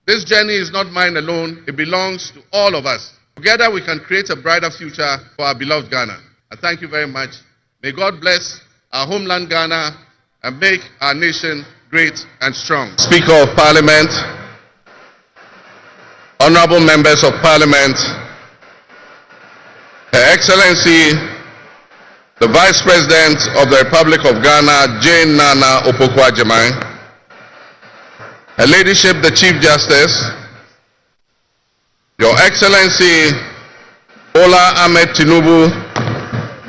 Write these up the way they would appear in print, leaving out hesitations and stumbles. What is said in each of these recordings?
This journey is not mine alone. It belongs to all of us. Together we can create a brighter future for our beloved Ghana. I thank you very much. May God bless our homeland Ghana and make our nation great and strong. Speaker of Parliament, honorable members of Parliament, Her Excellency, the Vice President of the Republic of Ghana, Jane Nana Opoku-Agyeman, Her Ladyship, the Chief Justice, Your Excellency, Bola Ahmed Tinubu,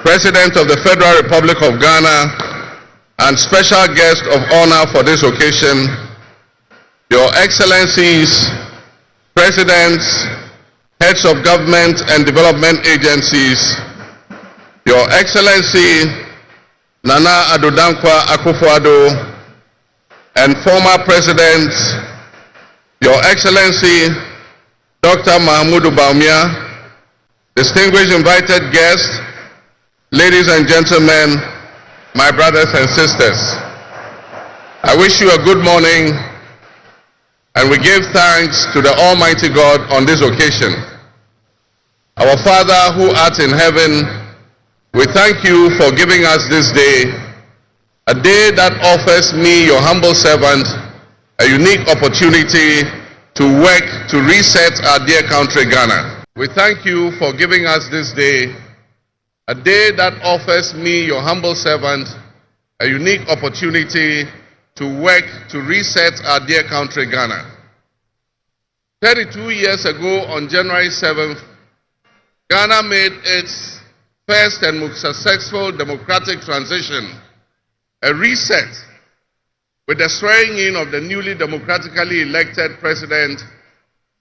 President of the Federal Republic of Ghana, and special guest of honor for this occasion, Your Excellencies, Presidents, Heads of Government and Development Agencies, Your Excellency, Nana Addo Akufo-Addo, and former Presidents, Your Excellency, Dr. Mahmoud Bawumia, distinguished invited guests, ladies and gentlemen, my brothers and sisters. I wish you a good morning, and we give thanks to the Almighty God on this occasion. Our Father who art in heaven, we thank you for giving us this day, a day that offers me, your humble servant, a unique opportunity to work to reset our dear country, Ghana. We thank you for giving us this day, a day that offers me, your humble servant, a unique opportunity to work to reset our dear country, Ghana. 32 years ago, on January 7th, Ghana made its first and most successful democratic transition, a reset, with the swearing in of the newly democratically elected President,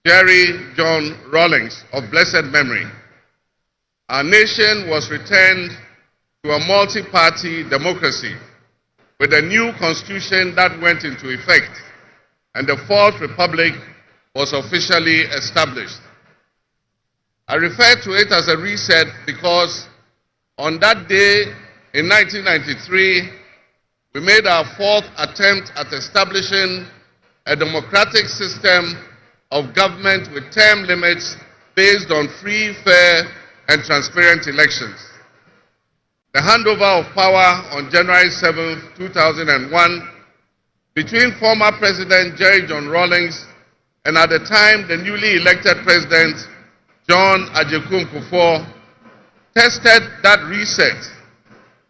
Jerry John Rawlings, of blessed memory. Our nation was returned to a multi-party democracy with a new constitution that went into effect, and the Fourth Republic was officially established. I refer to it as a reset because on that day in 1993, we made our fourth attempt at establishing a democratic system of government with term limits based on free, fair, and transparent elections. The handover of power on January 7, 2001, between former President Jerry John Rawlings and at the time the newly elected President John Dramani Mahama, tested that reset,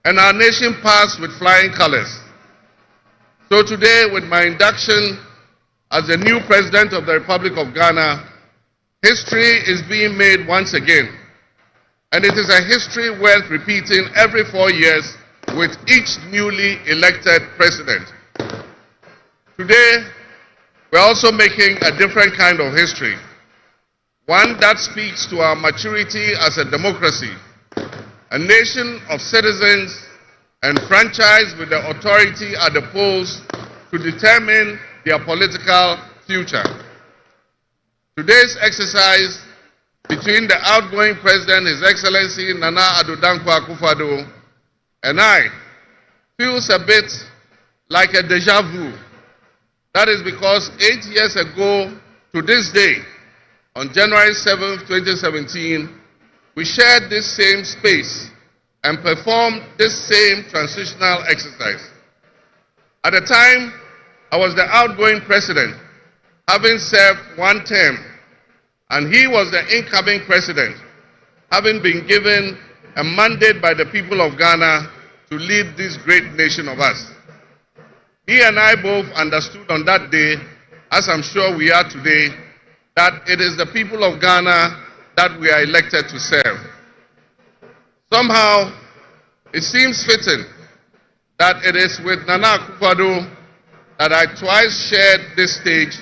and our nation passed with flying colors. So today, with my induction as the new President of the Republic of Ghana, history is being made once again. And it is a history worth repeating every 4 years with each newly elected president. Today, we're also making a different kind of history, one that speaks to our maturity as a democracy, a nation of citizens enfranchised with the authority at the polls to determine their political future. Today's exercise between the outgoing President, His Excellency Nana Addo Akufo-Addo, and I feels a bit like a deja vu. That is because 8 years ago to this day, on January 7, 2017, we shared this same space and performed this same transitional exercise. At the time, I was the outgoing President, having served one term, and he was the incoming President, having been given a mandate by the people of Ghana to lead this great nation of us. He and I both understood on that day, as I'm sure we are today, that it is the people of Ghana that we are elected to serve. Somehow, it seems fitting that it is with Nana Akufo-Addo that I twice shared this stage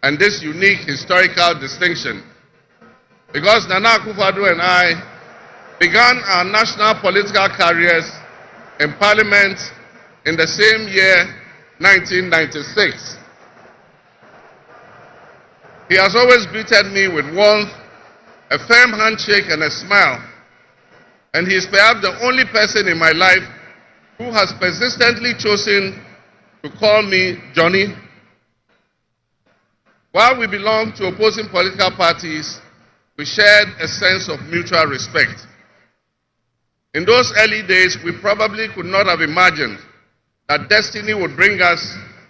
and this unique historical distinction, because Nana Akufo-Addo and I began our national political careers in Parliament in the same year, 1996. He has always greeted me with warmth, a firm handshake, and a smile. And he is perhaps the only person in my life who has persistently chosen to call me Johnny. While we belong to opposing political parties, we shared a sense of mutual respect. In those early days, we probably could not have imagined that destiny would bring us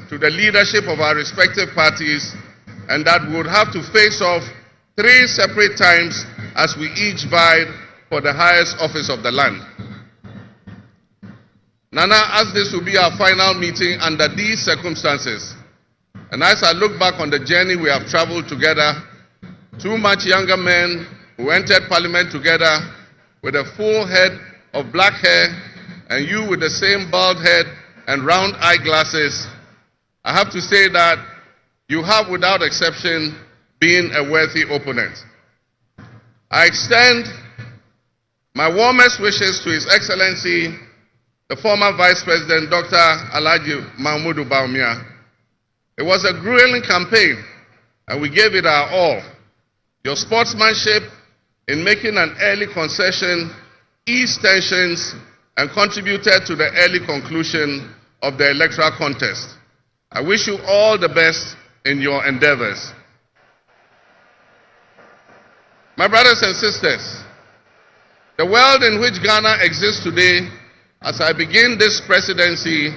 to the leadership of our respective parties and that we would have to face off 3 separate times as we each vied for the highest office of the land. Nana, as this will be our final meeting under these circumstances, and as I look back on the journey we have traveled together, 2 much younger men who entered Parliament together with a full head of black hair and you with the same bald head and round eyeglasses, I have to say that you have without exception been a worthy opponent. I extend my warmest wishes to His Excellency, the former Vice President, Dr. Alhaji Mahmoud Bawumia. It was a grueling campaign and we gave it our all. Your sportsmanship in making an early concession eased tensions and contributed to the early conclusion of the electoral contest. I wish you all the best in your endeavors. My brothers and sisters, the world in which Ghana exists today, as I begin this presidency,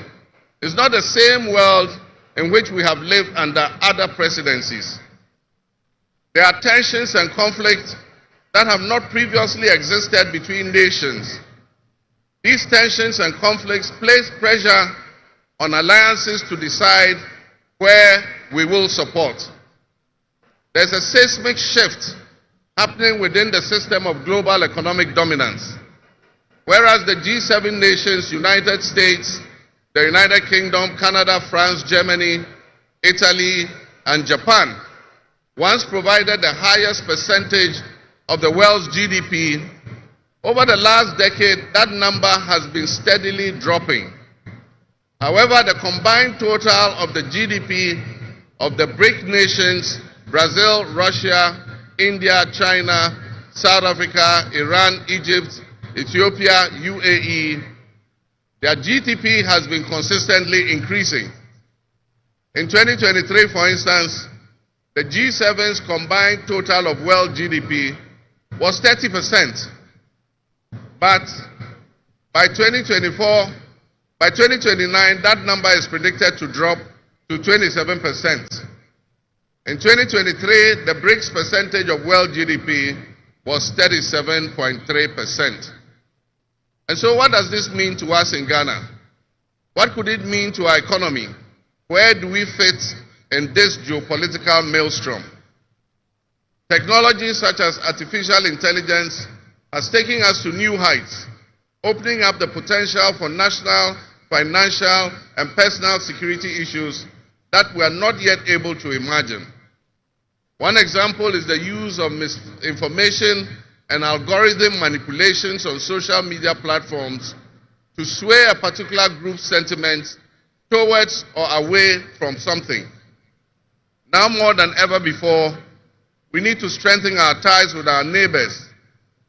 is not the same world in which we have lived under other presidencies. There are tensions and conflicts that have not previously existed between nations. These tensions and conflicts place pressure on alliances to decide where we will support. There's a seismic shift happening within the system of global economic dominance. Whereas the G7 nations, United States, the United Kingdom, Canada, France, Germany, Italy, and Japan once provided the highest percentage of the world's GDP, over the last decade, that number has been steadily dropping. However, the combined total of the GDP of the BRIC nations, Brazil, Russia, India, China, South Africa, Iran, Egypt, Ethiopia, UAE, their GDP has been consistently increasing. In 2023, for instance, the G7's combined total of world GDP was 30%. But by 2029, that number is predicted to drop to 27%. In 2023, the BRICS percentage of world GDP was 37.3%. And so what does this mean to us in Ghana? What could it mean to our economy? Where do we fit in this geopolitical maelstrom? Technology such as artificial intelligence has taken us to new heights, opening up the potential for national, financial, and personal security issues that we are not yet able to imagine. One example is the use of misinformation and algorithm manipulations on social media platforms to sway a particular group's sentiments towards or away from something. Now more than ever before, we need to strengthen our ties with our neighbors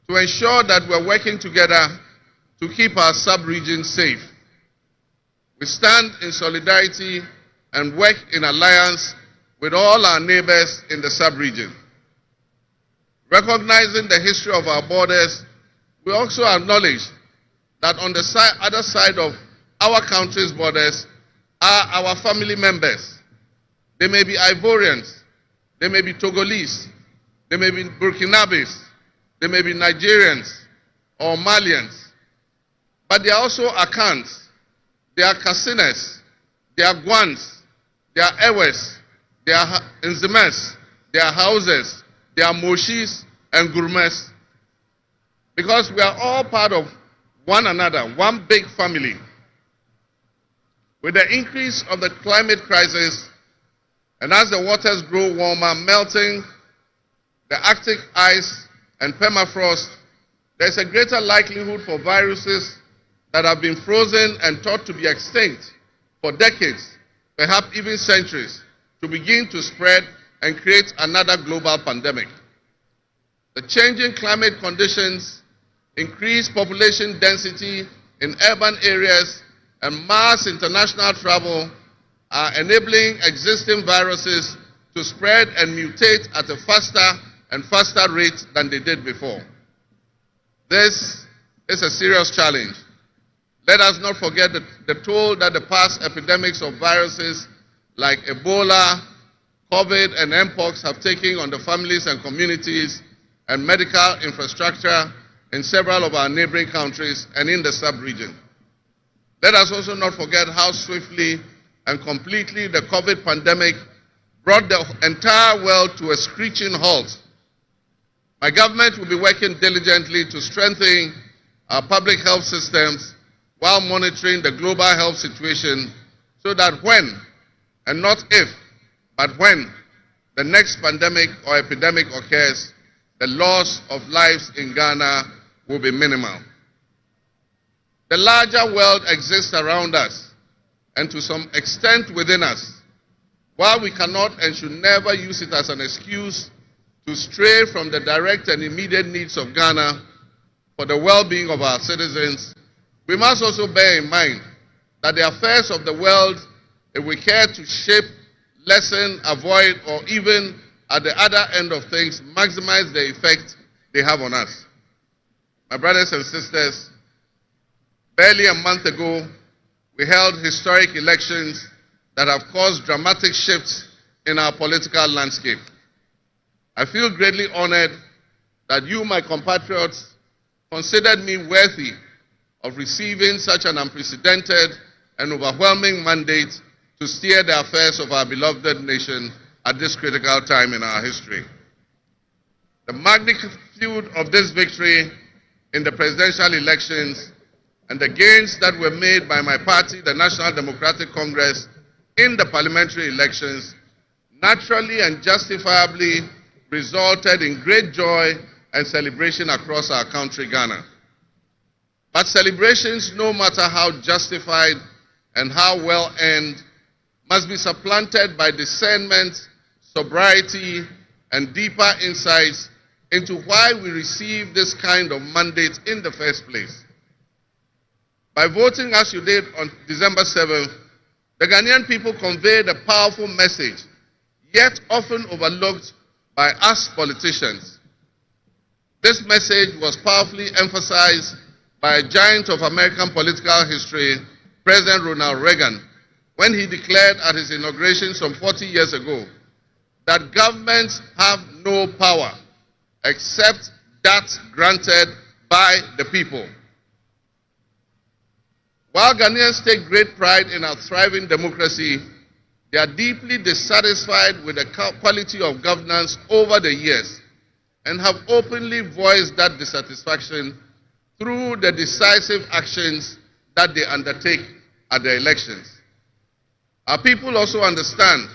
to ensure that we're working together to keep our sub-region safe. We stand in solidarity and work in alliance with all our neighbors in the sub-region. Recognizing the history of our borders, we also acknowledge that on the other side of our country's borders are our family members. They may be Ivorians, they may be Togolese, they may be Burkinabes, they may be Nigerians or Malians, but they are also Akans, they are Kassinas, they are Gwans, they are Ewes, they are Nzemes, they are Hausas, they are Moshis and Gurmes, because we are all part of one another, one big family. With the increase of the climate crisis, and as the waters grow warmer, melting the Arctic ice and permafrost, there's a greater likelihood for viruses that have been frozen and thought to be extinct for decades, perhaps even centuries, to begin to spread and create another global pandemic. The changing climate conditions, increased population density in urban areas, and mass international travel are enabling existing viruses to spread and mutate at a faster and faster rate than they did before. This is a serious challenge. Let us not forget the toll that the past epidemics of viruses like Ebola, COVID, and Mpox have taken on the families and communities and medical infrastructure in several of our neighboring countries and in the sub-region. Let us also not forget how swiftly and completely the COVID pandemic brought the entire world to a screeching halt. My government will be working diligently to strengthen our public health systems while monitoring the global health situation so that when, and not if, but when the next pandemic or epidemic occurs, the loss of lives in Ghana will be minimal. The larger world exists around us and to some extent within us. While we cannot and should never use it as an excuse to stray from the direct and immediate needs of Ghana for the well-being of our citizens, we must also bear in mind that the affairs of the world, if we care to shape, lessen, avoid, or even at the other end of things, maximize the effect they have on us. My brothers and sisters, barely a month ago, we held historic elections that have caused dramatic shifts in our political landscape. I feel greatly honored that you, my compatriots, considered me worthy of receiving such an unprecedented and overwhelming mandate to steer the affairs of our beloved nation at this critical time in our history. The magnitude of this victory in the presidential elections and the gains that were made by my party, the National Democratic Congress, in the parliamentary elections naturally and justifiably resulted in great joy and celebration across our country, Ghana. But celebrations, no matter how justified and how well earned, must be supplanted by discernment, sobriety, and deeper insights into why we received this kind of mandate in the first place. By voting as you did on December 7th, the Ghanaian people conveyed a powerful message, yet often overlooked by us politicians. This message was powerfully emphasized by a giant of American political history, President Ronald Reagan, when he declared at his inauguration some 40 years ago that governments have no power except that granted by the people. While Ghanaians take great pride in our thriving democracy, they are deeply dissatisfied with the quality of governance over the years and have openly voiced that dissatisfaction through the decisive actions that they undertake at the elections. Our people also understand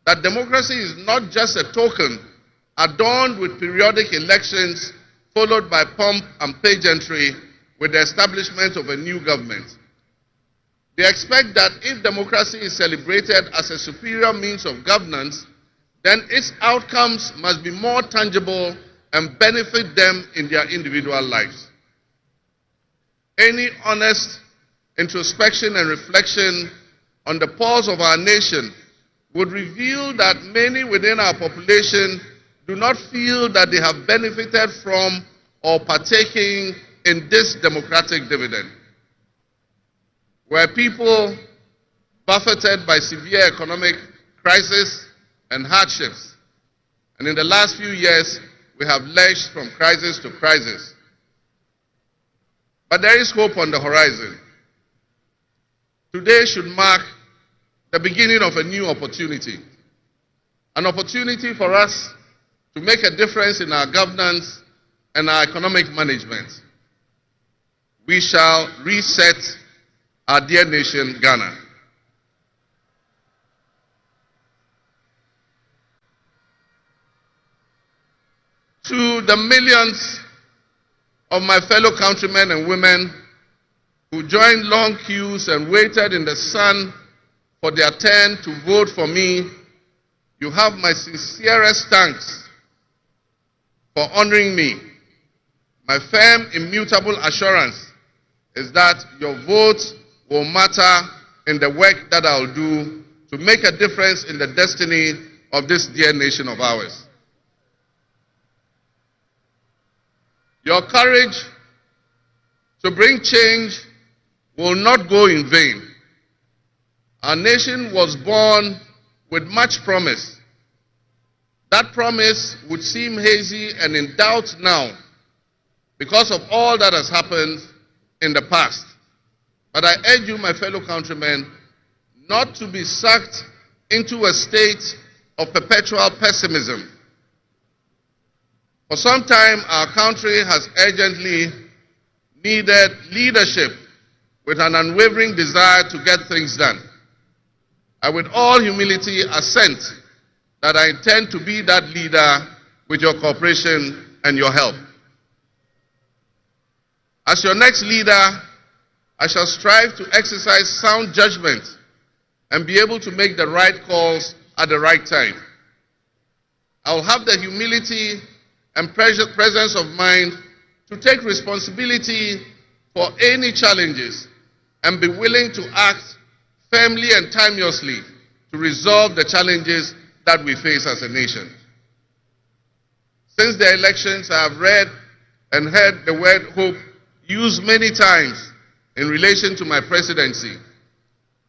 that democracy is not just a token adorned with periodic elections followed by pomp and pageantry with the establishment of a new government. They expect that if democracy is celebrated as a superior means of governance, then its outcomes must be more tangible and benefit them in their individual lives. Any honest introspection and reflection on the pulse of our nation would reveal that many within our population do not feel that they have benefited from or partaking in this democratic dividend. Were people buffeted by severe economic crisis and hardships, and in the last few years, we have lurched from crisis to crisis. But there is hope on the horizon. Today should mark the beginning of a new opportunity, an opportunity for us to make a difference in our governance and our economic management. We shall reset our dear nation, Ghana. To the millions of my fellow countrymen and women who joined long queues and waited in the sun for their turn to vote for me, you have my sincerest thanks for honoring me. My firm, immutable assurance is that your vote will matter in the work that I'll do to make a difference in the destiny of this dear nation of ours. Your courage to bring change will not go in vain. Our nation was born with much promise. That promise would seem hazy and in doubt now because of all that has happened in the past. But I urge you, my fellow countrymen, not to be sucked into a state of perpetual pessimism. For some time, our country has urgently needed leadership with an unwavering desire to get things done. I, with all humility, assent that I intend to be that leader with your cooperation and your help. As your next leader, I shall strive to exercise sound judgment and be able to make the right calls at the right time. I will have the humility and presence of mind to take responsibility for any challenges and be willing to act firmly and timeously to resolve the challenges that we face as a nation. Since the elections, I have read and heard the word hope used many times in relation to my presidency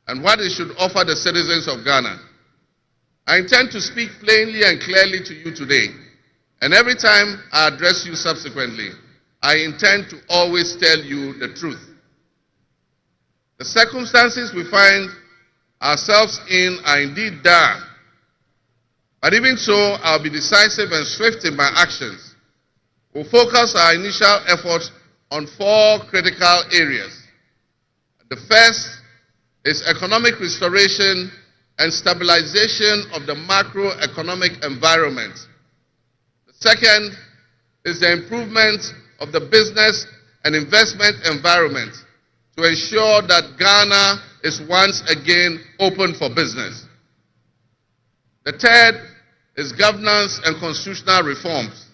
and what it should offer the citizens of Ghana. I intend to speak plainly and clearly to you today, and every time I address you subsequently, I intend to always tell you the truth. The circumstances we find ourselves in are indeed dire, but even so, I'll be decisive and swift in my actions. We'll focus our initial efforts on 4 critical areas. The first is economic restoration and stabilization of the macroeconomic environment. The second is the improvement of the business and investment environment to ensure that Ghana is once again open for business. The third is governance and constitutional reforms.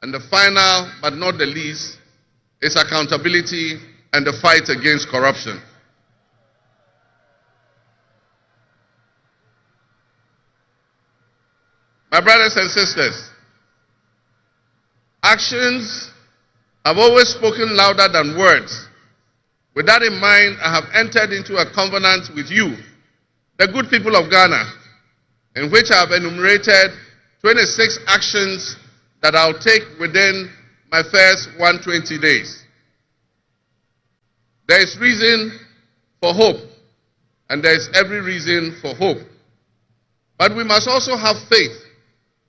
And the final, but not the least, is accountability and the fight against corruption. My brothers and sisters, actions have always spoken louder than words. With that in mind, I have entered into a covenant with you, the good people of Ghana, in which I have enumerated 26 actions that I'll take within my first 120 days. There is reason for hope, and there is every reason for hope. But we must also have faith,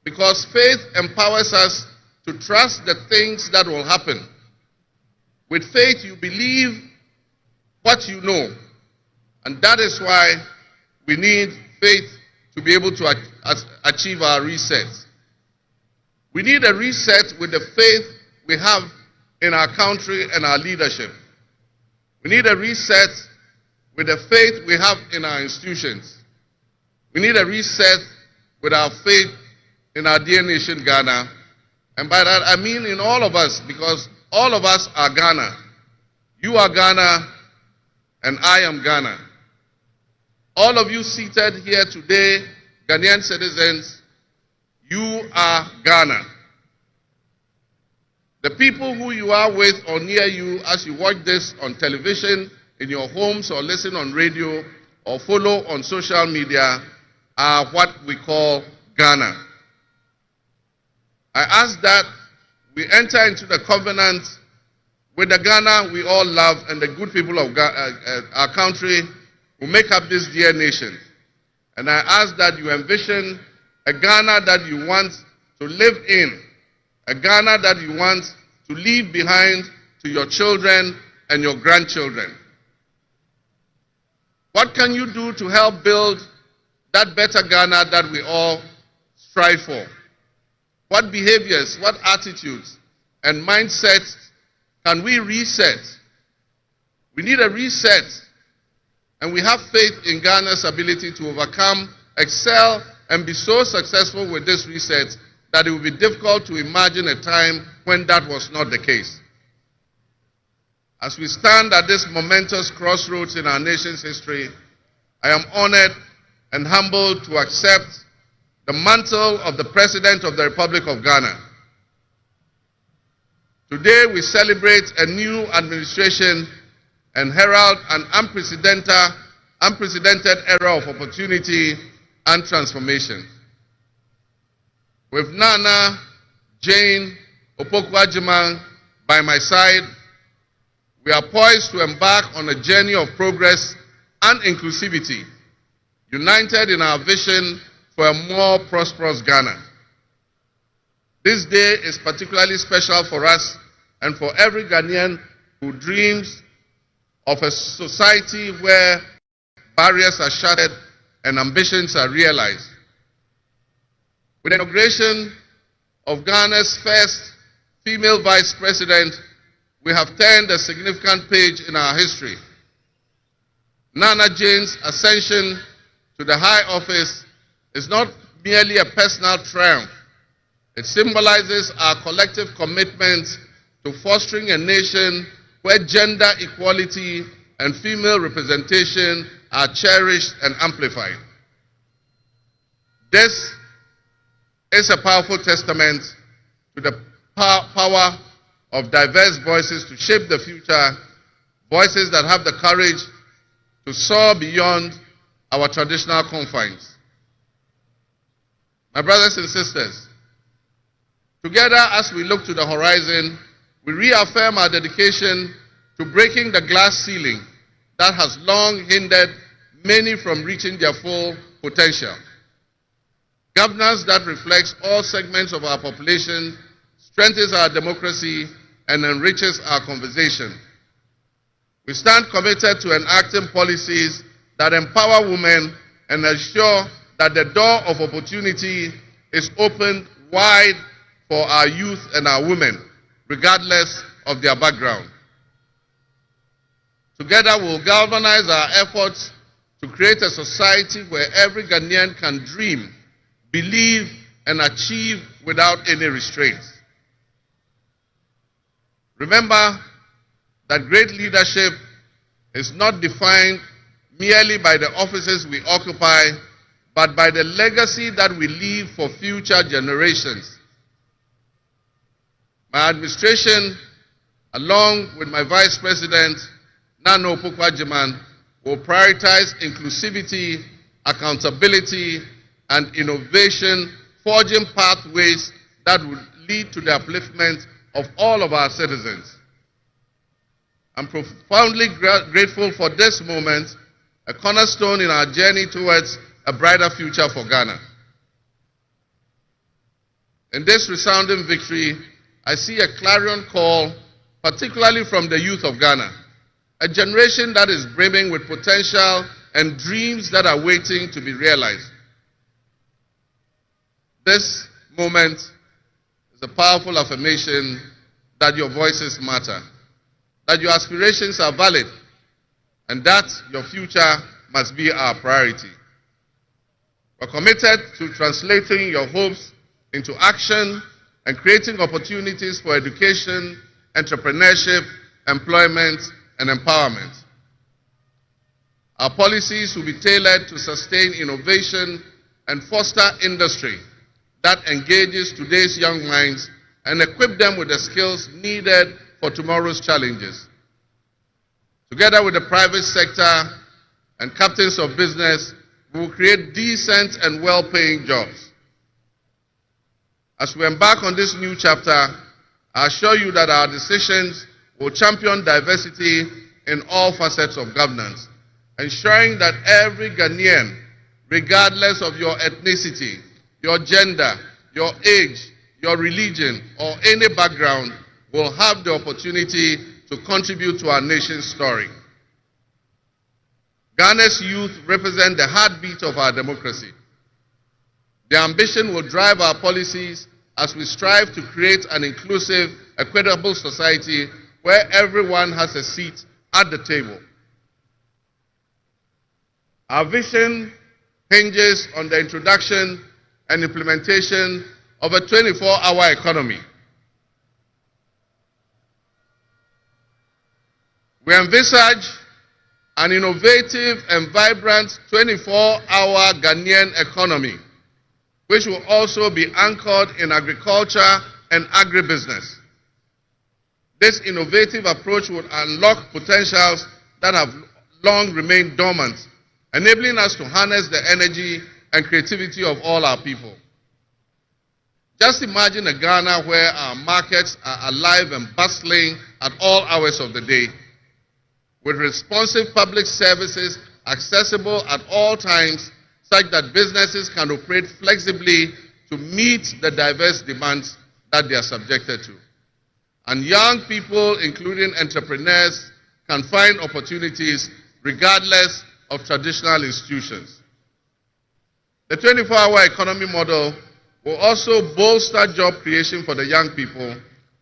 because faith empowers us to trust the things that will happen. With faith, you believe what you know, and that is why we need faith to be able to achieve our reset. We need a reset with the faith we have in our country and our leadership. We need a reset with the faith we have in our institutions. We need a reset with our faith in our dear nation, Ghana. And by that, I mean in all of us, because all of us are Ghana. You are Ghana, and I am Ghana. All of you seated here today, Ghanaian citizens, you are Ghana. The people who you are with or near you as you watch this on television, in your homes, or listen on radio, or follow on social media are what we call Ghana. I ask that we enter into the covenant with the Ghana we all love and the good people of our country who make up this dear nation. And I ask that you envision a Ghana that you want to live in, a Ghana that you want to leave behind to your children and your grandchildren. What can you do to help build that better Ghana that we all strive for? What behaviors, what attitudes and mindsets can we reset? We need a reset, and we have faith in Ghana's ability to overcome, excel, and be so successful with this reset that it will be difficult to imagine a time when that was not the case. As we stand at this momentous crossroads in our nation's history, I am honored and humbled to accept the mantle of the President of the Republic of Ghana. Today we celebrate a new administration and herald an unprecedented era of opportunity and transformation. With Nana Jane Opoku-Agyeman by my side, we are poised to embark on a journey of progress and inclusivity, united in our vision for a more prosperous Ghana. This day is particularly special for us and for every Ghanaian who dreams of a society where barriers are shattered and ambitions are realized. With the inauguration of Ghana's first female vice president, we have turned a significant page in our history. Nana Jane's ascension to the high office is not merely a personal triumph. It symbolizes our collective commitment to fostering a nation where gender equality and female representation are cherished and amplified. This is a powerful testament to the power of diverse voices to shape the future, voices that have the courage to soar beyond our traditional confines. My brothers and sisters, together as we look to the horizon, we reaffirm our dedication to breaking the glass ceiling that has long hindered many from reaching their full potential. Governance that reflects all segments of our population strengthens our democracy and enriches our conversation. We stand committed to enacting policies that empower women and ensure that the door of opportunity is opened wide for our youth and our women, regardless of their background. Together, we will galvanize our efforts to create a society where every Ghanaian can dream, believe, and achieve without any restraints. Remember that great leadership is not defined merely by the offices we occupy, but by the legacy that we leave for future generations. My administration, along with my Vice President, Nana Opoku-Agyeman, will prioritize inclusivity, accountability, and innovation, forging pathways that will lead to the upliftment of all of our citizens. I'm profoundly grateful for this moment, a cornerstone in our journey towards a brighter future for Ghana. In this resounding victory, I see a clarion call, particularly from the youth of Ghana, a generation that is brimming with potential and dreams that are waiting to be realized. This moment is a powerful affirmation that your voices matter, that your aspirations are valid, and that your future must be our priority. We're committed to translating your hopes into action and creating opportunities for education, entrepreneurship, employment, and empowerment. Our policies will be tailored to sustain innovation and foster industry that engages today's young minds and equip them with the skills needed for tomorrow's challenges. Together with the private sector and captains of business, we will create decent and well-paying jobs. As we embark on this new chapter, I assure you that our decisions will champion diversity in all facets of governance, ensuring that every Ghanaian, regardless of your ethnicity, your gender, your age, your religion, or any background, will have the opportunity to contribute to our nation's story. Ghana's youth represent the heartbeat of our democracy. Their ambition will drive our policies as we strive to create an inclusive, equitable society where everyone has a seat at the table. Our vision hinges on the introduction and implementation of a 24-hour economy. We envisage an innovative and vibrant 24-hour Ghanaian economy which will also be anchored in agriculture and agribusiness. This innovative approach would unlock potentials that have long remained dormant, enabling us to harness the energy and creativity of all our people. Just imagine a Ghana where our markets are alive and bustling at all hours of the day, with responsive public services accessible at all times, such that businesses can operate flexibly to meet the diverse demands that they are subjected to. And young people, including entrepreneurs, can find opportunities regardless of traditional institutions. The 24-hour economy model will also bolster job creation for the young people,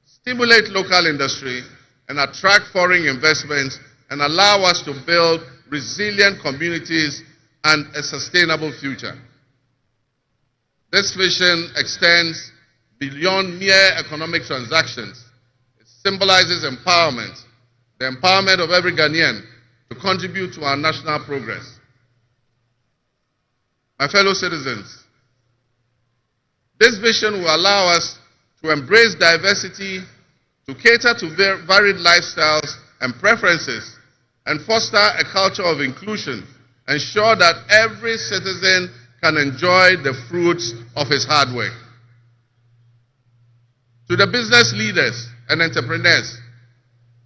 stimulate local industry, and attract foreign investments, and allow us to build resilient communities and a sustainable future. This vision extends beyond mere economic transactions. It symbolizes empowerment, the empowerment of every Ghanaian to contribute to our national progress. My fellow citizens, this vision will allow us to embrace diversity, to cater to varied lifestyles and preferences, and foster a culture of inclusion, ensure that every citizen can enjoy the fruits of his hard work. To the business leaders and entrepreneurs,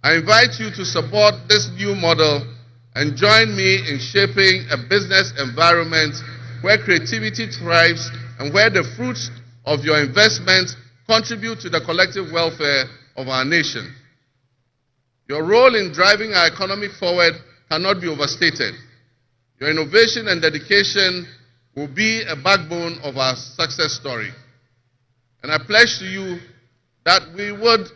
I invite you to support this new model and join me in shaping a business environment where creativity thrives and where the fruits of your investment contribute to the collective welfare of our nation. Your role in driving our economy forward cannot be overstated. Your innovation and dedication will be a backbone of our success story. And I pledge to you that we would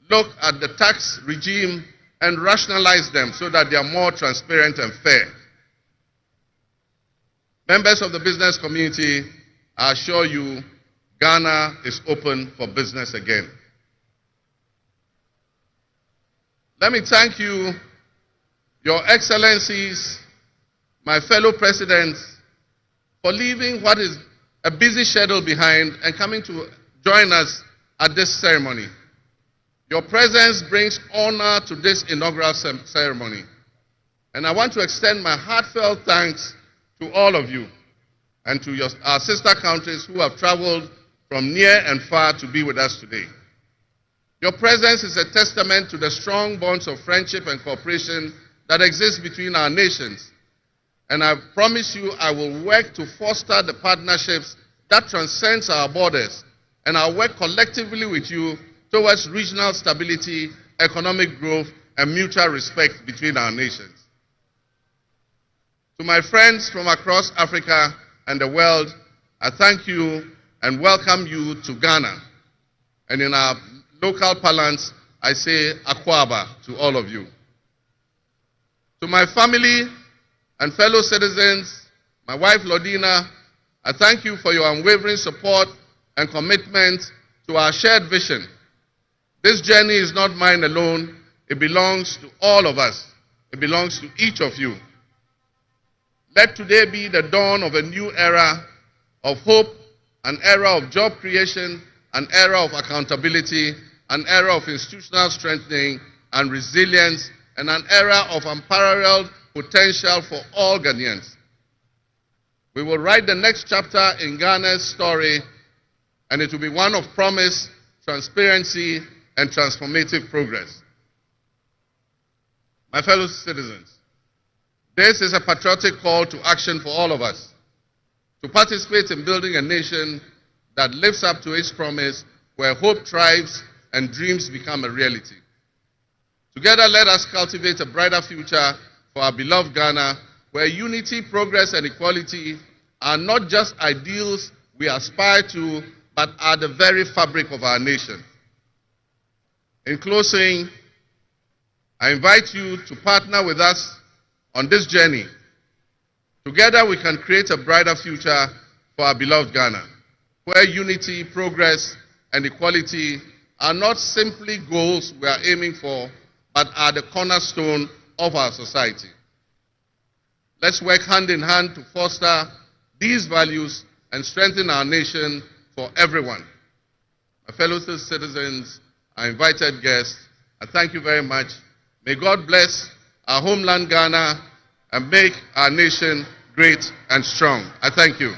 look at the tax regime and rationalize them so that they are more transparent and fair. Members of the business community, I assure you, Ghana is open for business again. Let me thank you, Your Excellencies, my fellow presidents, for leaving what is a busy schedule behind and coming to join us at this ceremony. Your presence brings honor to this inaugural ceremony. And I want to extend my heartfelt thanks to all of you and to our sister countries who have traveled from near and far to be with us today. Your presence is a testament to the strong bonds of friendship and cooperation that exist between our nations. And I promise you I will work to foster the partnerships that transcends our borders, and I'll work collectively with you towards regional stability, economic growth, and mutual respect between our nations. To my friends from across Africa and the world, I thank you and welcome you to Ghana. And in our local parlance, I say Akwaba to all of you. To my family and fellow citizens, my wife Lodina, I thank you for your unwavering support and commitment to our shared vision. This journey is not mine alone. It belongs to all of us. It belongs to each of you. Let today be the dawn of a new era of hope, an era of job creation, an era of accountability, an era of institutional strengthening and resilience, and an era of unparalleled potential for all Ghanaians. We will write the next chapter in Ghana's story, and it will be one of promise, transparency, and transformative progress. My fellow citizens, this is a patriotic call to action for all of us to participate in building a nation that lives up to its promise, where hope thrives and dreams become a reality. Together, let us cultivate a brighter future for our beloved Ghana, where unity, progress, and equality are not just ideals we aspire to, but are the very fabric of our nation. In closing, I invite you to partner with us on this journey. Together, we can create a brighter future for our beloved Ghana, where unity, progress, and equality are not simply goals we are aiming for, but are the cornerstone of our society. Let's work hand in hand to foster these values and strengthen our nation for everyone. My fellow citizens, our invited guests, I thank you very much. May God bless our homeland Ghana and make our nation great and strong. I thank you.